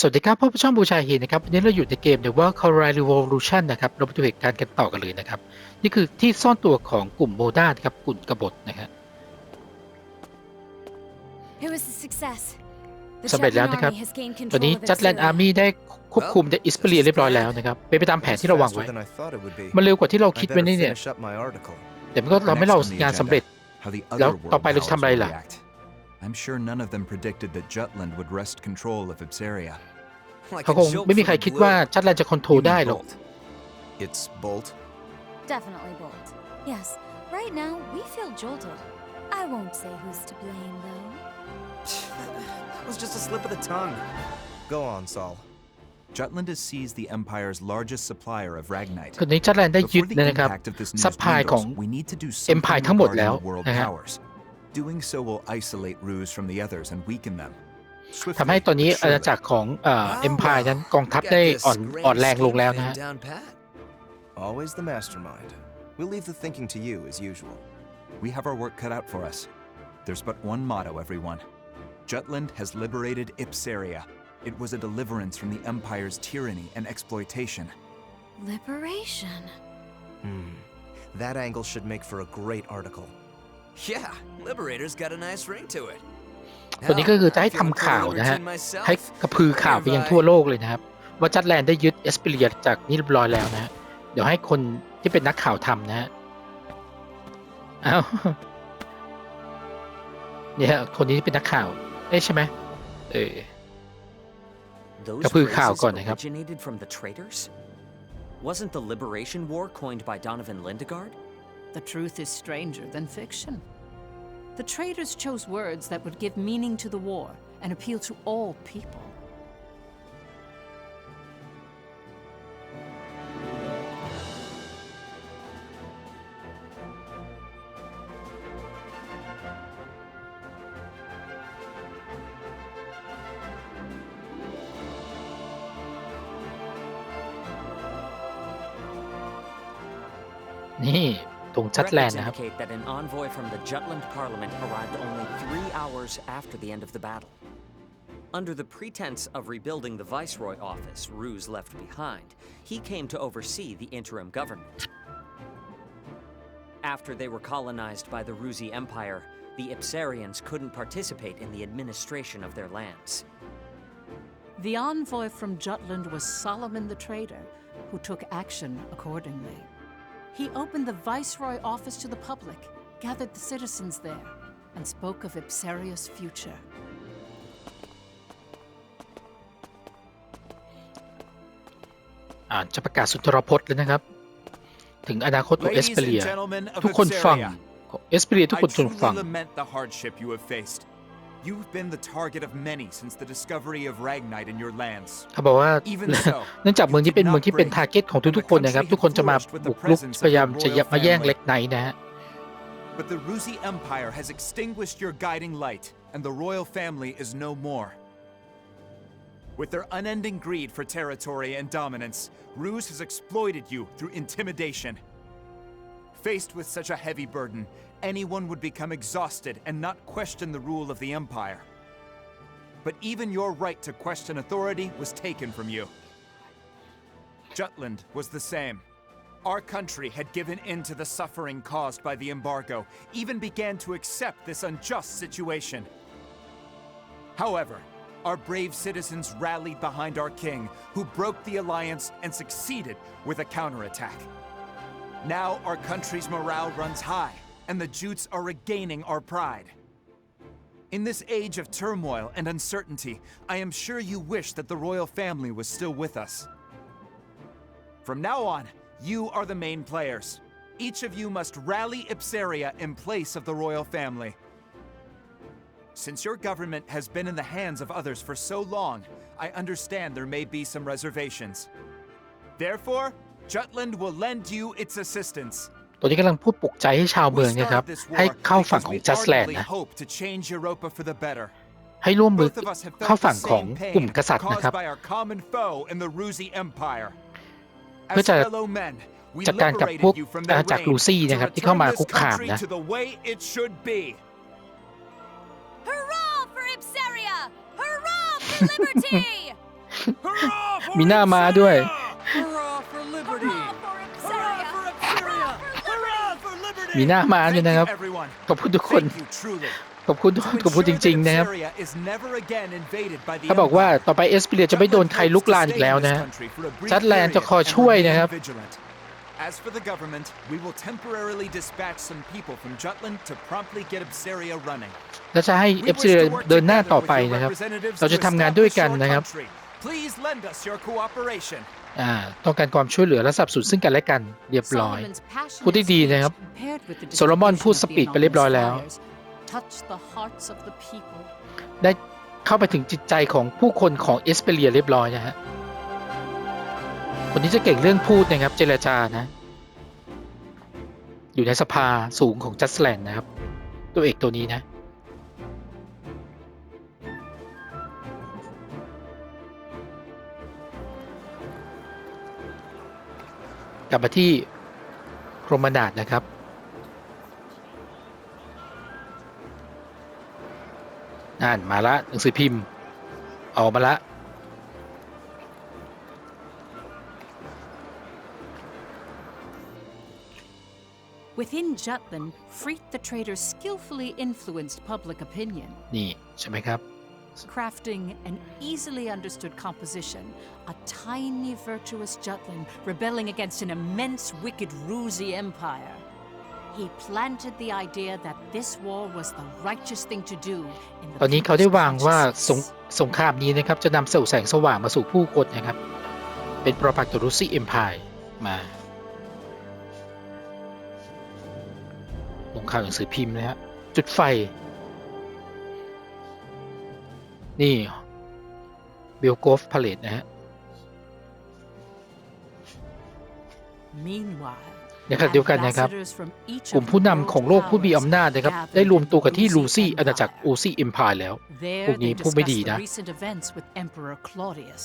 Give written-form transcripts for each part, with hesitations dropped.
สวัสดีครับพบกับช่องบูชาเฮนะครับวันนี้เราอยู่ในเกม Valkyria Revolution นะครับเราไปดูเหตุการณ์กันต่อกันเลยนะครับนี่คือที่ซ่อนตัวของกลุ่มโมด้าครับกลุ่มกบฏนะครับสำเร็จแล้วนะครับตอนนี้จัดแลนด์อาร์มี่ได้ควบคุมได้อิสเปเรียเรียบร้อยแล้วนะครับเป็นไปตามแผนที่เราวางไว้มันเร็วกว่าที่เราคิดไว้นี่เนี่ยแต่มันก็เราไม่เรางานสำเร็จแล้วต่อไปเราจะทำอะไรล่ะI'm sure none of them predicted that Jutland would wrest control of Ipsaria. เขาคงไม่มีใครคิดว่าจัดแลนด์จะคอนโทรลได้หรอก It's Bolt. Definitely Bolt. Yes. Right now we feel jolted. I won't say who's to blame though. That was just a slip of the tongue. Go on, Saul. Jutland has seized the Empire's largest supplier of Ragnite. ตอนนี้จัดแลนด์ได้ยึดนะครับซัพพลายของ Empire ทั้งหมดแล้วนะฮะDoing so will isolate Ruse from the others and weaken them. ทำให้ตอนนี้อาณาจักรของEmpire นั้นกองทัพได้อ่อนแรงลงแล้วนะฮะ Always the mastermind. We'll leave the thinking to you as usual. We have our work cut out for us. There's but one motto, everyone. Jutland has liberated Ipsaria. It was a deliverance from the Empire's tyranny and exploitation. Liberation. That angle should make for a great article.Yeah, Liberator's got a nice ring to it. ตัวนี้ก็คือจะให้ทำข่าวนะฮะให้กระพือข่าวไปยังทั่วโลกเลยนะครับว่าจัดแลนด์ได้ยึดเอสเปเรียจากนี่เรียบร้อยแล้วนะฮะเดี๋ยวให้คนที่เป็นนักข่าวทำนะฮะอ้าวเนี่ยคนนี้เป็นนักข่าวใช่ไหมกระพือข่าวก่อนนะครับ Wasn't the Liberation War coined by Donovan Lindegard?The truth is stranger than fiction. The traitors chose words that would give meaning to the war and appeal to all people. นี่ตรงจัดแลนด์นะครับ indicate that an envoy from the Jutland Parliament arrived only 3 hours after the end of the battle. Under the pretense of rebuilding the Viceroy office Ruse left behind, he came to oversee the interim government. After they were colonized by the Rusi Empire, the Ipsarians couldn't participate in the administration of their lands. The envoy from Jutland was Solomon the Trader, who took action accordingly.He opened the Viceroy office to the public, gathered the citizens there, and spoke of Ipsaria's future. จะประกาศสุนทรพจน์แล้วนะครับถึงอนาคตของเอสเปเรียทุกคนฟังเอสเปเรียทุกคนจงฟัง You've been the target of many since the discovery of Ragnite in your lands. เขาบอกว่าเนื่องจากเมืองที่เป็นเมืองที่เป็นทาร์เก็ตของทุกๆคนนะครับทุกคนจะมาบุกรุกพยายามจะมาแย่งเล็กไนท์นะฮะ But the Rusi Empire has extinguished your guiding light, and the royal family is no more. With their unending greed for territory and dominance, Ruse has exploited you through intimidation. Faced with such a heavy burden,Anyone would become exhausted and not question the rule of the Empire. But even your right to question authority was taken from you. Jutland was the same. Our country had given in to the suffering caused by the embargo, even began to accept this unjust situation. However, our brave citizens rallied behind our king, who broke the alliance and succeeded with a counterattack. Now our country's morale runs high.And the Jutes are regaining our pride. In this age of turmoil and uncertainty, I am sure you wish that the royal family was still with us. From now on, you are the main players. Each of you must rally Ipsaria in place of the royal family. Since your government has been in the hands of others for so long, I understand there may be some reservations. Therefore, Jutland will lend you its assistance.ตัวนี้กำลังพูดปลุกใจให้ชาวเมืองนะครับให้เข้าฝั่งของจัสแลนด์นะให้ร่วมมือเข้าฝั่งของกลุ่มกษัตริย์นะครับเพื่อจะจัดการกับพวกอาณาจักรลูซี่นะครับที่เข้ามาคุกคามนะ Hurrah for Ipsaria! Hurrah for liberty! มีหน้าม้าด้วย Hurrah for liberty! Hurrah for Valkyria! Hurrah for liberty! มีหน้าม้าด้วย Thank นะครับ you, everyone. ขอบคุณทุกคน Thank you, truly. ขอบคุณทุกคนขอบคุณจริงๆนะครับ Area is never again invaded by the เขาบอกว่าต่อไปเอสเปเรียจะไม่โดนใครลุกลานอีกแล้วนะฮะ จัดแลนด์จะคอยช่วยนะครับ As for the government, we will temporarily dispatch some people from Jutland to promptly get Obsiria running. และจะให้เอสเปเรียเดินหน้าต่อไปนะครับ เราจะทำงานด้วยกันนะครับ Please lend us your cooperation. ต้องการความช่วยเหลือและสนับสนุนซึ่งกันและกันเรียบร้อย Solomon's passionate พูดได้ดีนะครับ speech paired with the โซโลมอนพูด distribution of สปีดไปเรียบร้อยแล้ว the anonymous flyers touched the hearts of the people. ได้เข้าไปถึงจิตใจของผู้คนของเอสเปเรียเรียบร้อยนะฮะคนนี้จะเก่งเรื่องพูดนะครับเจรจานะอยู่ในสภาสูงของจัสแลนด์นะครับตัวเอกตัวนี้นะกลับมาที่โครมานาดนะครับนั่นมาละหนังสือพิมพ์ออกมาละWithin Jutland, Freet the trader skillfully influenced public opinion, นี่ใช่ไหมครับ crafting an easily understood composition, a tiny virtuous Jutland rebelling against an immense wicked Rusi empire. He planted the idea that this war was the righteous thing to do in the ตอนนี้เขาได้ people's วางว่าส consciousness. งครามนี้นะครับจะนำแสงสว่างมาสู่ผู้คนนะครับเป็นประพักต่อรูซี่เอ็มพายมาลงข่าวหนังสือพิมพ์นะฮะจุดไฟนี่เบลโกฟพาเลตนะฮะ Meanwhile, ในขณะเดียวกันนะครับ ambassadors from each กลุ่ม of ผู้ the นำ world ของโลกผู้มี powers อำนาจนะครับ gathered ได้รวมตัวกันที่ in ลูซี่ Rusi อาณาจักร Empire. อูซี่เอ็มพายแล้ว There พวกนี้ they พูดไม่ดี discussed นะ the recent events with Emperor Claudius.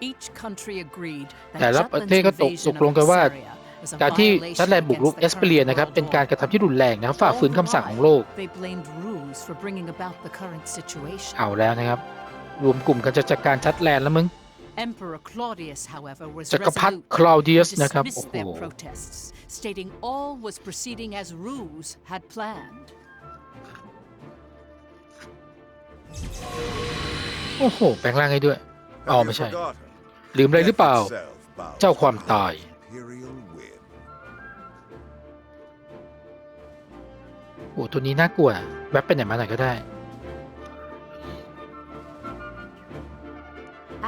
Each country agreed แต่ that ละประเทศก็ Jutland's ตก invasion ลง of กันว่า Obsiria was a การที่ violation จัดแลนด์บุกรุก against เอ the สเปเรีย current นะครับ world เป็นการกระทำที่รุนแรงนะครับฝ่า order. ฝืนคำสั่งของโลก They blamed Ruse for bringing about the current situation. เอาแล้วนะครับรวมกลุ่มกันจะจัดการจัดแลนด์แล้วมึง Emperor Claudius, however, was จักรพรรดิ resolute คลาวเดียส to นะครับ dismiss โอ้โห their protests, stating all was proceeding as Ruse had planned. โอ้โหแปลงร่างให้ด้วยอ๋อไม่ใช่ลืมอะไรหรือเปล่าเจ้าความตายโอ้ตัวนี้น่ากลัวแวบไปไหนมาไหนก็ได้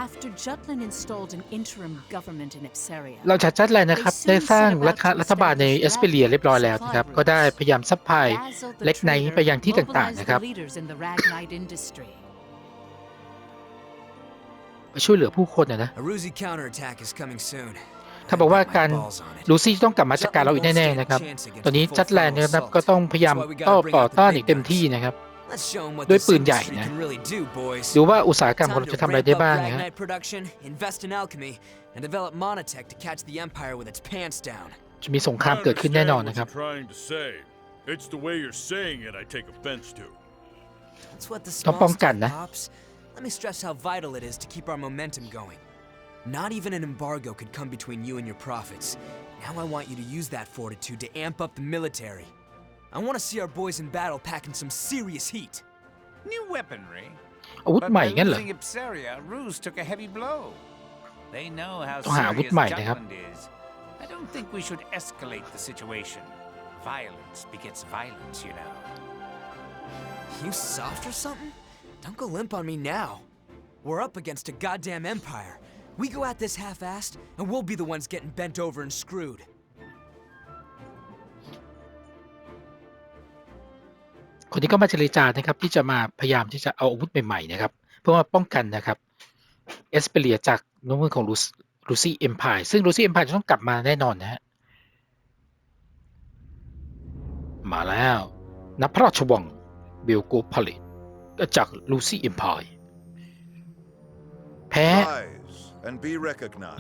After Jutland installed an interim government in Obsiria, เราจากจัดแลนด์นะครับได้สร้างรัฐบาลในเอสเปเรียเรียบร้อยแล้วนะครับก็ได้พยายามซัพพลาย Basil the เล็กไนท์ Trader ไปยังที่ต่างๆ mobilized นะครับ the leaders in the Ragnite industry. ไปช่วยเหลือผู้คนนะ A Rusi counterattack is coming soon. เขาบอกว่าการลูซี่ต้องกลับมาจัดการเราอีกแน่ๆนะครับตอนนี้จัดแลนด์นะครับก็ต้องพยายามต่อต้านอีกเต็มที่นะครับ Let's show 'em what ด้วย this ปืนใหญ่ industry นะ can really do, boys. ดูว่าอุตสาหกรรมของ Time เรา to จะทำอะไร ramp ได้ up บ้างนะฮะ Ragnite production, invest in alchemy, and develop monotech to catch the empire with its pants down. จะมีสงครามเกิดขึ้นแน่นอนนะครับ Trying to say. It's the way you're saying it I take offense to. That's what the ต้อง small ป้องกัน stuff, นะ Pops. Let me stress how vital it is to keep our momentum going. Not even an embargo could come between you and your profits. Now I want you to use that fortitude to amp up the military. I want to see our boys in battle packing some serious heat. New weaponry. อาวุธ But ใหม่ by งั้นเหรอ losing Obsiria, Ruse took a heavy blow. They know how ต้องหาอาวุธ serious ใหม่นะครับ Jutland is. I don't think we should escalate the situation. Violence begets violence, you know. You soft or something? Don't go limp on me now. We're up against a goddamn empire. We go at this half-assed, and we'll be the ones getting bent over and screwed. คนนี้ก็มาเจรจานะครับที่จะมาพยายามที่จะเอาอาวุธใหม่ๆนะครับเพื่อมาป้องกันนะครับเอสเปเรียจากน้ำมือของลูซี่เอ็มพายซึ่งลูซี่เอ็มพายจะต้องกลับมาแน่นอนนะฮะมาแล้วนับพระราชวังเบลโกพาเลตจากลูซี่เอ็มพายแพ้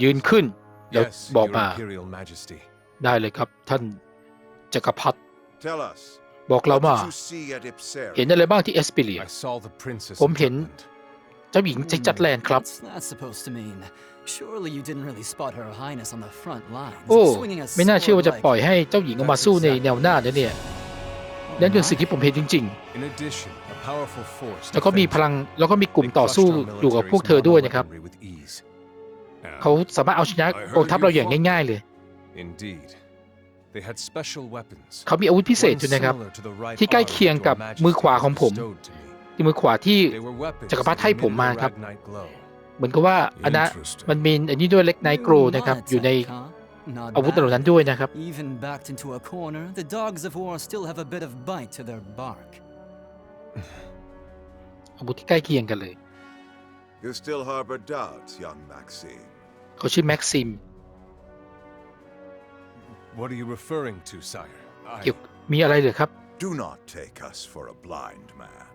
ยืนขึ้นแล้ว Yes, บอก Your มา Imperial Majesty. ได้เลยครับท่านจักรพรรดิ Tell us, บอกเรา what ว่า did you see at Ipsera? เห็นอะไรบ้างที่เอสเปเรีย I saw the princess ผม of เห็น Jutland. จ้าหญิงจากจัดแลนด์ครับ Surely you didn't really spot Her Highness on the front lines. โอ้ไม่น่าเชื่อว่าจะปล่อยให้เจ้าหญิงออกมาสู้ในแนวหน้าเนี่ยนั่นคือสิ่งที่ผมเห็นจริงๆแล้วก็มีพลังแล้วก็มีกลุ่มต่อสู้อยู่กับพวกเธอด้วยนะครับเขาสามารถเอาชนะกองทัพเราอย่างง่ายๆเลยเขามีอาวุธพิเศษอยู่นะครับที่ใกล้เคียงกับมือขวาของผมที่มือขวาที่จักรพรรดิให้ผมมาครับเหมือนกับว่าอันนั้นมันมีอันนี้ด้วยเล็กไนโกรนะครับอยู่ในอาวุธเหล่านั้นด้วยนะครับ Even backed into a corner, the dogs of war still have a bit of bite to their bark. อาวุธที่ใกล้เคียงกันเลย You still harbor doubts, young Maxim. เขาชื่อแม็กซิม What are you referring to, sire? เกี่ยวมีอะไรเหรอครับ Do not take us for a blind man.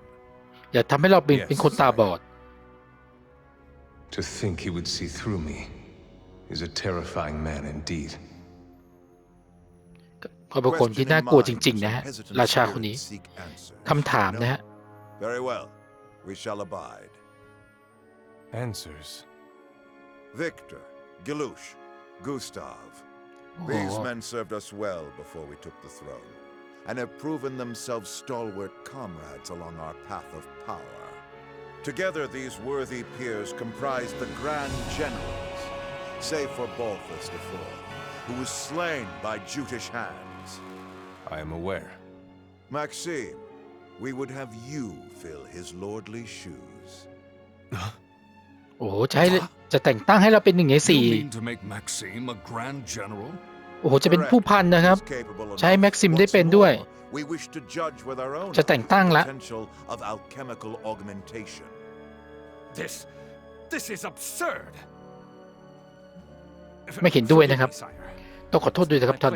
อย่าทำให้เราเป็นคนตาบอด To think he would see through me is a terrifying man indeed. เขาเป็นคนที่น่ากลัวจริงๆนะฮะราชาคนนี้คำถามนะฮะ Very well, we shall abide. Answers. Victor, Gilush, Gustav. These men served us well before we took the throne, and have proven themselves stalwart comrades along our path of power. Together, these worthy peers comprise the Grand Generals, save for Balthus IV, who was slain by Jutish hands. I am aware. Maxim, we would have you fill his lordly shoes. โอ้จะแต่งตั้งให้เราเป็น1 ใน 4 โอ้โหจะเป็นผู้พันนะครับใช้แม็กซิมได้เป็นด้วย We wish to judge with our own จะแต่งตั้งละ potential of alchemical augmentation. This is absurd. ไม่เห็นด้วยนะครับต้องขอโทษด้วยนะครับท่าน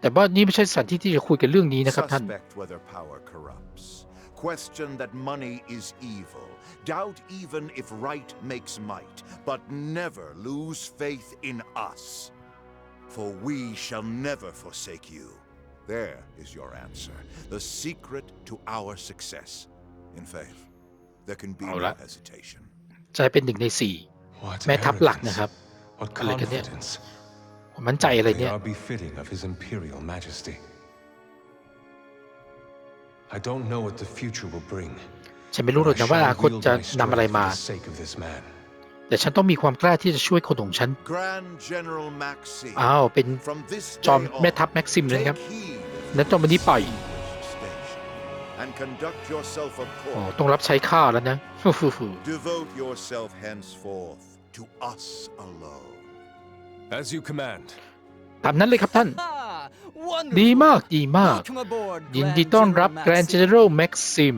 แต่ว่านี่ไม่ใช่สถานที่ที่จะคุยกันเรื่องนี้นะครับท่าน Suspect whether power corrupts. Question that money is evil. Doubt even if right makes might, but never lose faith in us. For we shall never forsake you. There is your answer. The secret to our success. In faith, there can be no hesitation. ใจเป็น1 ใน 4 แม่ทัพหลักนะครับอะไรกันเนี่ยผมมั่นใจอะไรเนี่ย I don't know what the future will bring. ฉันไม่รู้หรอกนะว่าอนาคตจะนำอะไรมาแต่ฉันต้องมีความกล้าที่จะช่วยคนของฉันอ้าวเป็นจอมแม่ทัพแม็กซิมเลยครับนั้นต้องวันนี้ปล่อยโอ้ต้องรับใช้ข้าแล้วนะ Devote yourself henceforth to us alone. As you command. ตามนั้นเลยครับท่านดีมากดีมากยินดีต้อนรับ Grand General Maxim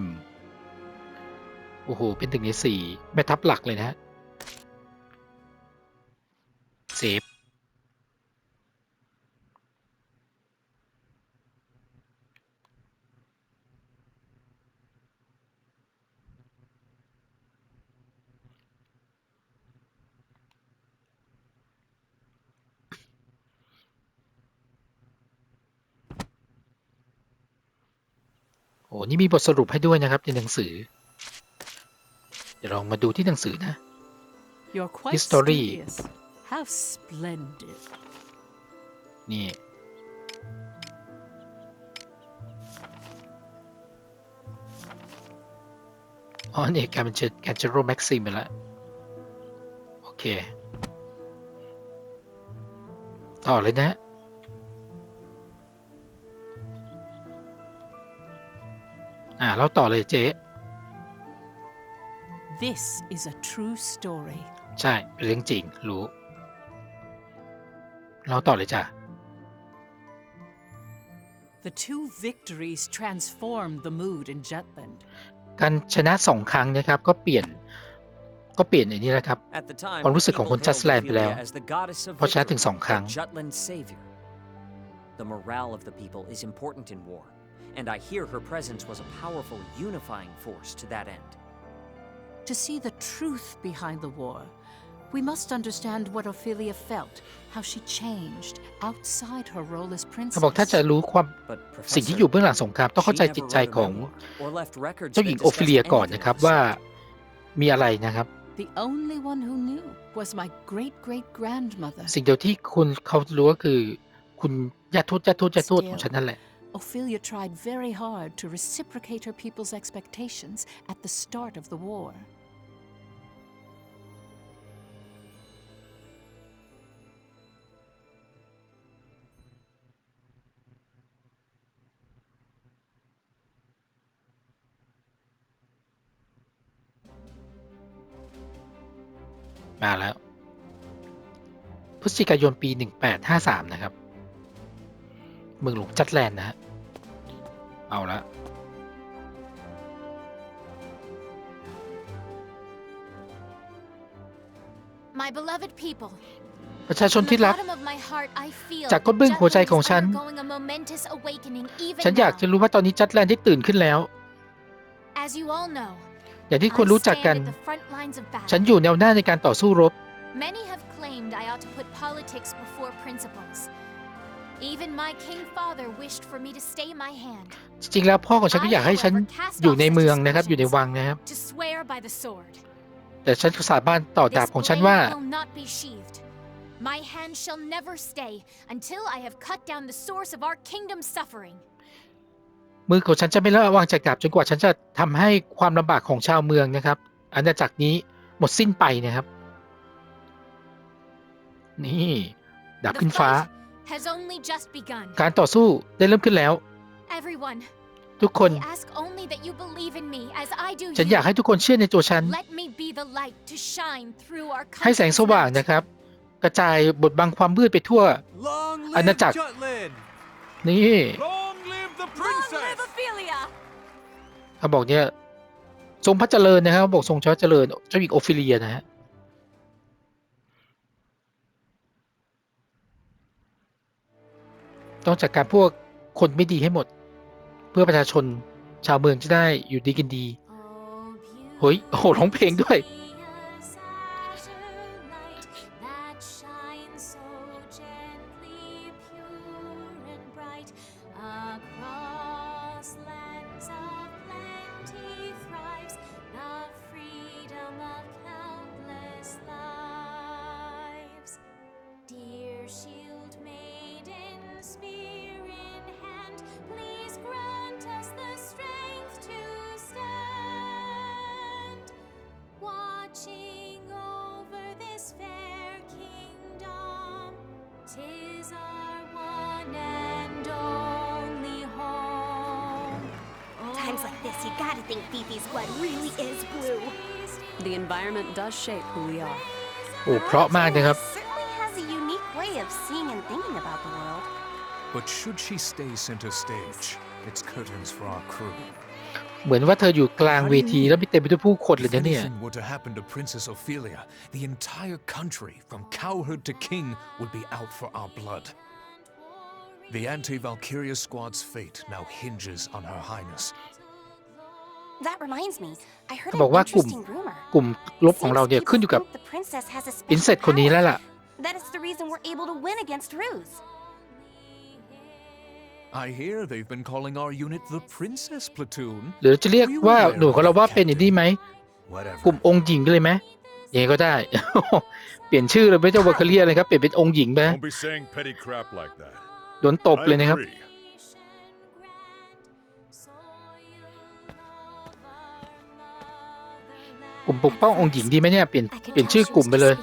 โอ้โหเป็น1 ใน 4 แม่ทัพหลักเลยนะฮะเซฟโอ้นี่มีบทสรุปให้ด้วยนะครับในหนังสือเดี๋ยวลองมาดูที่หนังสือนะ History How splendid นี่อ๋อนี่การเป็นแคนเจโรแม็กซิมไปแล้วโอเคต่อเลยนะเราต่อเลยเจ๊ This is a true story ใช่เป็นเรื่องจริงรู้เราต่อเลยจ้ะ The two victories transformed the mood in Jutland การชนะ2 ครั้งนะครับก็เปลี่ยนอย่างนี้นะครับความรู้สึกของคนจัสแลนด์ไปแล้วเพราะชนะถึง2 ครั้ง The morale of the people is important in war, and I hear her presence was a powerful unifying force to that end. To see the truth behind the war, we must understand what Ophelia felt, how she changed outside her role as เขาบอกถ้า princess. จะรู้ความสิ่งที่อยู่เบื้องหลังสงครามต้องเข้าใจจิตใจของเจ้าหญิงโอฟิเลียก่อนนะครับว่า มีอะไรนะครับ The only one who knew was my great-great-grandmother. สิ่งเดียวที่เขารู้ก็คือคุณย่าทวดของฉันนั่นแหละ Ophelia tried very hard to reciprocate her people's expectations at the start of the war. มาแล้วพฤศจิกายนปี 1853 นะครับเมืองหลวงจัดแลนด์นะฮะเอาละ My beloved people ประชาชนที่รักจากก้นบึ้งหัวใจของฉันอยากจะรู้ว่าตอนนี้จัดแลนด์ได้ตื่นขึ้นแล้วอย่างที่คนรู้จักกันฉันอยู่แนวหน้าในการต่อสู้รบจริงๆแล้วพ่อของฉันก็อยากให้ฉันอยู่ในเมืองนะครับอยู่ในวังนะครับแต่ฉันสาบานต่อดาบของฉันว่า My hand shall never stay until I have cut down the source of our kingdom's suffering. มือของฉันจะไม่ละวางจากดาบจนกว่าฉันจะทำให้ความลำบากของชาวเมืองนะครับอาณาจักรนี้หมดสิ้นไปนะครับนี่ดาบขึ้นฟ้าการต่อสู้ได้เริ่มขึ้นแล้วทุกคนฉันอยากให้ทุกคนเชื่อในตัวฉันให้แสงสว่างนะครับกระจายบทบังความมืดไปทั่วอาณาจักรนี่เขาบอกเนี่ยทรงพระเจริญนะครับบอกทรงพระเจริญเจ้าหญิงโอฟิเลียนะฮะต้องจัดการพวกคนไม่ดีให้หมดเพื่อประชาชนชาวเมืองจะได้อยู่ดีกินดีเฮ้ยโอ้โหร้องเพลงด้วยYou gotta think Fifi's blood really is blue. The environment does shape who we are. โอ้เพราะมากนะครับ Certainly has a unique way of seeing and thinking about the world. But should she stay center stage, it's curtains for our crew. เหมือนว่าเธออยู่กลางเวทีแล้วมีเต็มไปด้วยผู้คนเลยนะเนี่ย If anything were to happen to Princess Ophelia, the entire country, from cowherd to king, would be out for our blood. The anti-Valkyria squad's fate now hinges on Her Highness. That reminds me, I heard เขาบอกว่ากลุ่มรบของเราเนี่ยขึ้นอยู่กับปรินเซสคนนี้แล้วล่ะ That is the reason we're able to win against Ruse. I hear they've been calling our unit the Princess Platoon. หรือจะเรียกว่าหน่วยของเราว่าเป็นอย่างนี้ไหมกลุ่มองค์หญิงเลยไหมยังไงก็ได้ เปลี่ยนชื่อเลยไม่ใช่วาคาเรียเลยครับเปลี่ยนเป็นองค์หญิงไปโดนตบเลยนะครับกลุ่มปกป้ององค์หญิงดีไหมเนี่ยเปลี่ยนชื่อกลุ่มไปเลย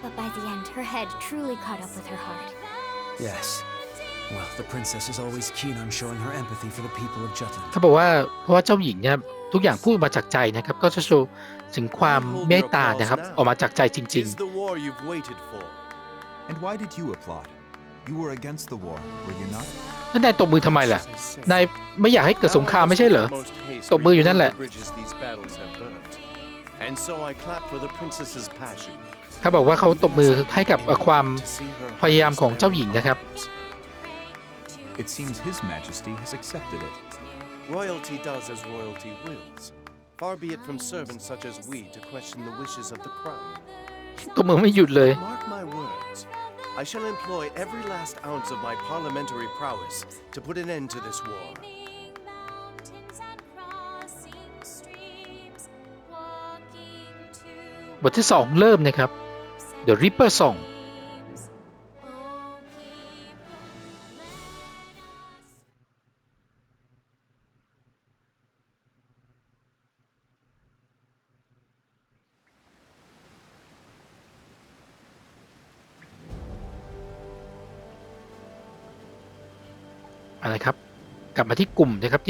But by the end, her head truly caught up with her heart. Yes. Well, the princess is always keen on showing her empathy for the people of Jutland. เขาบอกว่าเพราะว่าเจ้าหญิงเนี่ยทุกอย่างพูดมาจากใจนะครับก็จะโชว์ถึงความเมตตานะครับออกมาจากใจจริง And why did you applaud? You were against the war, were you not? ๆแล้วนายตบมือทำไมล่ะนายไม่อยากให้เกิดสงครามไม่ใช่เหรอตบมืออยู่นั่นแหละเขาบอกว่าเขาตบมือให้กับความพยายามของเจ้าหญิงนะครับ It seems His Majesty has accepted it. Royalty does as royalty wills. Far be it from servants such as we to question the wishes of the crown. ตบมือไม่หยุดเลย Mark my words. I shall employ every last ounce of my parliamentary prowess to put an end to this war. บทที่ 2 เริ่มนะครับ The Reaper Song อะไรครับกลับมาที่กลุ่มนะครับ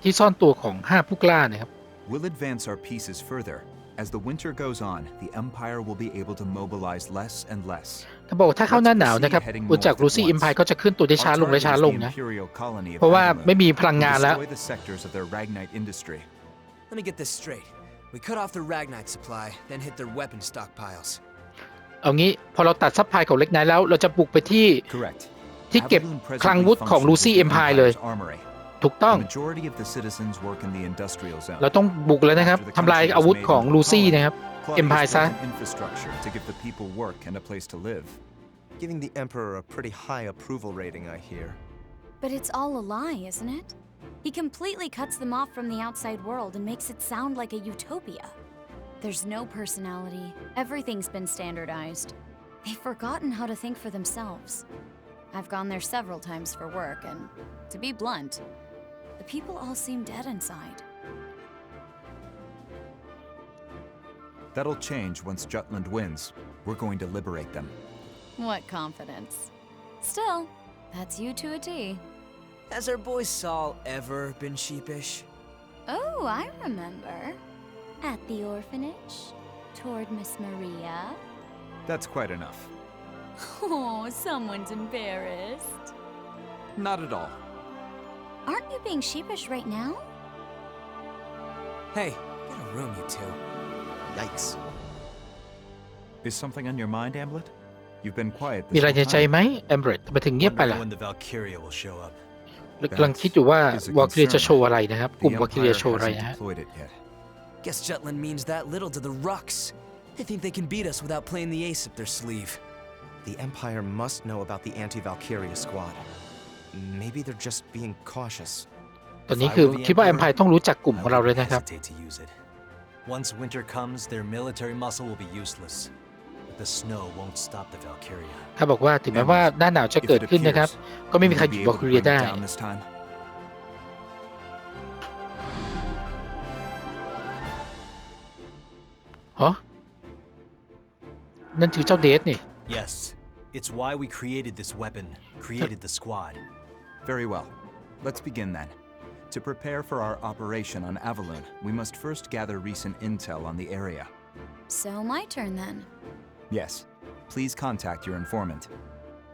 ที่ซ่อนตัวของ5ผู้กล้านะครับ We'll advance our pieces further. As the winter goes on, the Empire will be able to mobilize less and less. เขาบอกถ้าเข้าหน้าหนาวนะครับอุณจากรูซี่อิมพายก็จะขึ้นตัวได้ช้าลงและช้าลงนะเพราะว่าไม่มีพลังงานแล้ว Let me get this straight. We cut off their Ragnite supply, then hit their weapon stockpiles. เอางี้พอเราตัดซัพพลายของเล็กน้อยแล้วเราจะบุกไปที่เก็บคลังวุธของรูซี่อิมพายเลยถูกต้องเราต้องบุกแล้วนะครับทำลายอาวุธของลูซี่นะครับเอ็มพายซะ Giving the Emperor a pretty high approval rating, I hear. But it's all a lie, isn't it? He completely cuts them off from the outside world and makes it sound like a utopia. There's no personality. Everything's been standardized. They've forgotten how to think for themselves. I've gone there several times for work, and to be blunt, the people all seem dead inside. That'll change once Jutland wins. We're going to liberate them. What confidence. Still, that's you to a T. Has our boy Saul ever been sheepish? Oh, I remember. At the orphanage, toward Miss Maria. That's quite enough. Oh, someone's embarrassed. Not at all. Aren't you being sheepish right now? Hey, get a room, you two. Yikes. Is something on your mind, Amblet? You've been quiet มี this อะไร whole ในใจ time. ไหมแอมเบรตทำไมถึงเงียบไปล่ะ When the Valkyria will show up. กำลังคิดอยู่ว่าวาคิเรียจะโชว์อะไรนะครับกลุ่ม The วาคิเรีย Empire โชว์อะไรนะ hasn't ฮะ deployed it yet. Guess Jutland means that little to the Rucks. They think they can beat us without playing the ace up their sleeve. The Empire must know about the anti-Valkyria squad. Maybe they're just being cautious. ตอนนี้คือคิดว่าแอมพายต้องรู้จักกลุ่มของเราเลยนะครับ Hesitate to use it. Once winter comes, their military muscle will be useless. But the snow won't stop the Valkyria. เขาบอกว่าถึงแม้ว่าหน้าหนาวจะเกิดขึ้นนะครับก็ไม่มีใครหยุดวาคิเรียได้ Down this time. ฮะนั่นคือเจ้าเดทนี่ Yes, it's why we created this weapon, created the squad. Very well. Let's begin then. To prepare for our operation on Avalon, we must first gather recent intel on the area. So my turn then. Yes. Please contact your informant.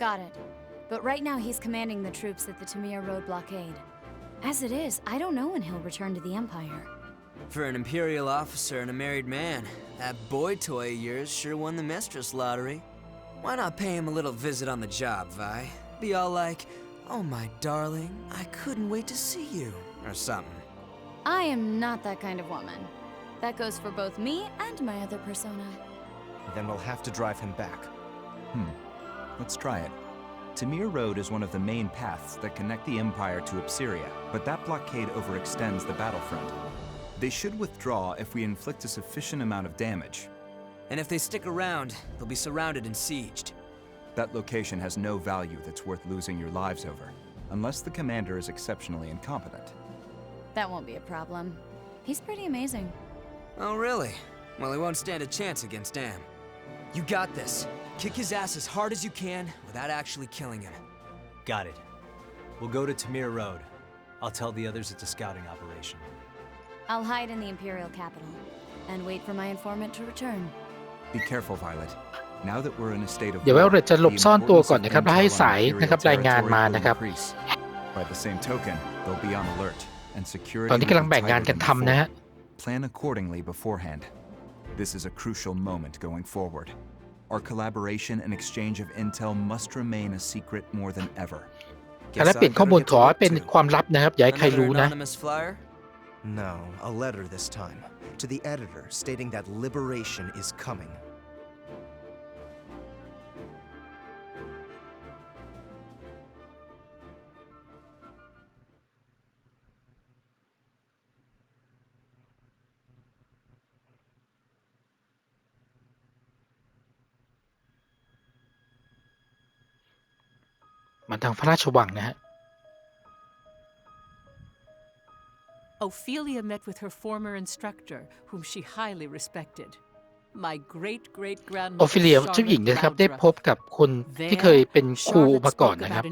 Got it. But right now he's commanding the troops at the Tamir Road blockade. As it is, I don't know when he'll return to the Empire. For an Imperial officer and a married man, that boy toy of yours sure won the mistress lottery. Why not pay him a little visit on the job, Vi? Be all like, oh my darling, I couldn't wait to see you, or something. I am not that kind of woman. That goes for both me and my other persona. Then we'll have to drive him back. Let's try it. Tamir Road is one of the main paths that connect the Empire to Ipsiria, but that blockade overextends the battlefront. They should withdraw if we inflict a sufficient amount of damage. And if they stick around, they'll be surrounded and sieged. That location has no value that's worth losing your lives over, unless the commander is exceptionally incompetent. That won't be a problem. He's pretty amazing. Oh, really? Well, he won't stand a chance against Am. You got this. Kick his ass as hard as you can without actually killing him. Got it. We'll go to Tamir Road. I'll tell the others it's a scouting operation. I'll hide in the Imperial capital and wait for my informant to return. Be careful, Violet. Now that we're in a state of เดี๋ยว war, เราจะหลบ the ซ่อนตัวก่อน importance นะครับ of แล้วให้ intel สาย on นะครับ Imperial รายงานมา territory นะครับ will increase. By the same token, they'll be on alert, and security ตอนนี้กำลัง will be แบ่งงาน tighter กัน than ทำนะฮะ before. Plan accordingly beforehand. This is a crucial moment going forward. Our collaboration and exchange of intel must remain a secret more than ever. การแลกเปลี่ยนข้อมูลขอเป็นความลับนะครับอย่าให้ใคร Another รู้นะ anonymous flyer? No, a letter this time. To the editor stating that liberation is coming. มาทางพระราชวังนะฮะ Ophelia met with her former instructor, whom she highly respected. My great-great-grandmother โอฟิเลียเจ้าหญิงนะครับได้พบกับคนที่เคยเป็นครูมาก่อนนะครับ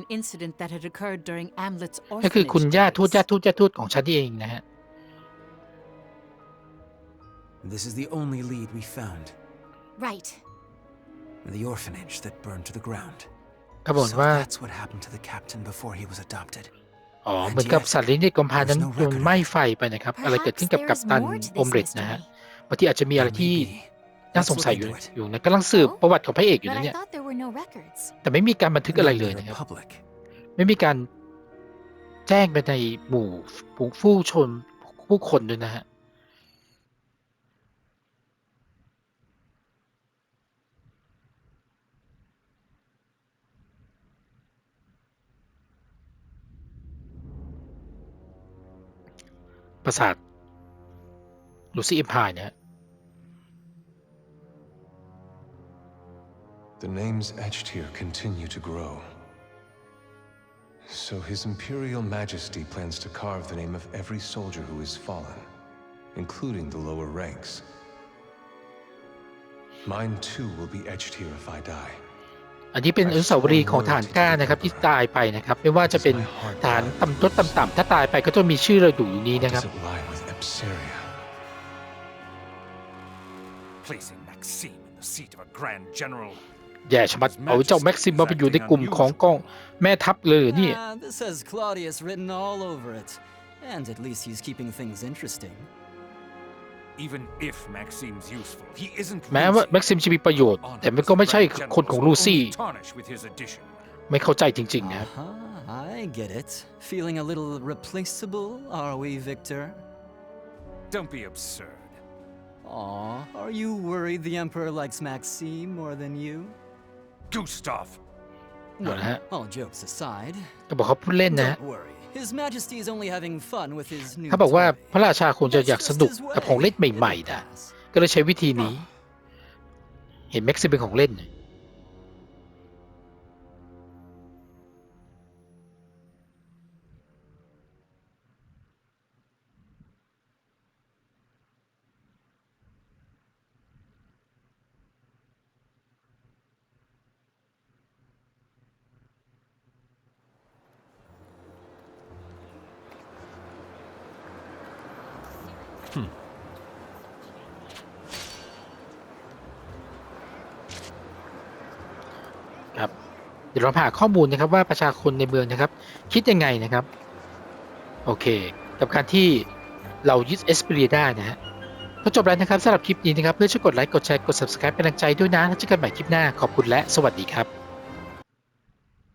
ก็คือคุณย่าทูตของฉันเองนะฮะ This is the only lead we found. Right. The orphanage that burned to the ground. เขาบอก So ว่า that's what happened to the captain before he was adopted. อ๋อเหมือนกับสัตว์เลี้ยงเด็กกำพร้านั้นโดนไหม้ไฟไปนะครับอะไรเกิดขึ้นกับกัปตันอมเรตนะฮะบางทีอาจจะมีอะไรที่น่าสงสัยอยู่นะกำลังสืบประวัติของพระเอกอยู่นะเนี่ยแต่ไม่มีการบันทึกอะไรเลยนะครับไม่มีการแจ้งไปในหมู่ผู้คนด้วยนะฮะปราสาทลูซี่เอ็มพายนะฮะThe names etched here continue to grow. So His Imperial Majesty plans to carve the name of every soldier who has fallen, including the lower ranks. Mine too will be etched here if I die. อันนี้เป็นอนุสาวรีย์ของทหารกล้านะครับที่ตายไปนะครับไม่ว่าจะเป็นทหารต่ำๆถ้าตายไปก็จะมีชื่อเราอยู่นี้นะครับ Placing Maxim in the seat of a Grand General. แย่ชะมัดเอาเจ้าแม็กซิมมาไปอยู่ในกลุ่มของกองแม่ทัพเลยนี่ This has Claudius written all over it, and at least he's keeping things interesting. Even if Maxim's useful, he isn't. แม้ว่าแม็กซิมจะมีประโยชน์แต่มันก็ไม่ใช่คนของลูซี่ไม่เข้าใจจริงๆนะครับ I get it. Feeling a little replaceable, are we, Victor? Don't be absurd. Aw, are you worried the Emperor likes Maxim more than you? Gustav. Well, all jokes aside, ก็บอกเขาพูดเล่นนะ don't worry. His Majesty is only having fun with his new เขาบอกว่า toy. พระราชาคงจะอยากสนุกกับของเล่นใหม่ๆนะก็เลยใช้วิธีนี้เห็นแม็กซิมเป็นของเล่นครับเดี๋ยวเราหาข้อมูลนะครับว่าประชาชนในเมืองนะครับคิดยังไงนะครับโอเคกับการที่เรายึดเอสเปรียได้นะฮะก็จบแล้วนะครับสำหรับคลิปนี้นะครับเพื่อช่วยกดไลค์กดแชร์กด Subscribe เป็นกำลังใจด้วยนะแล้วเจอกันใหม่คลิปหน้าขอบคุณและสวัสดีครับ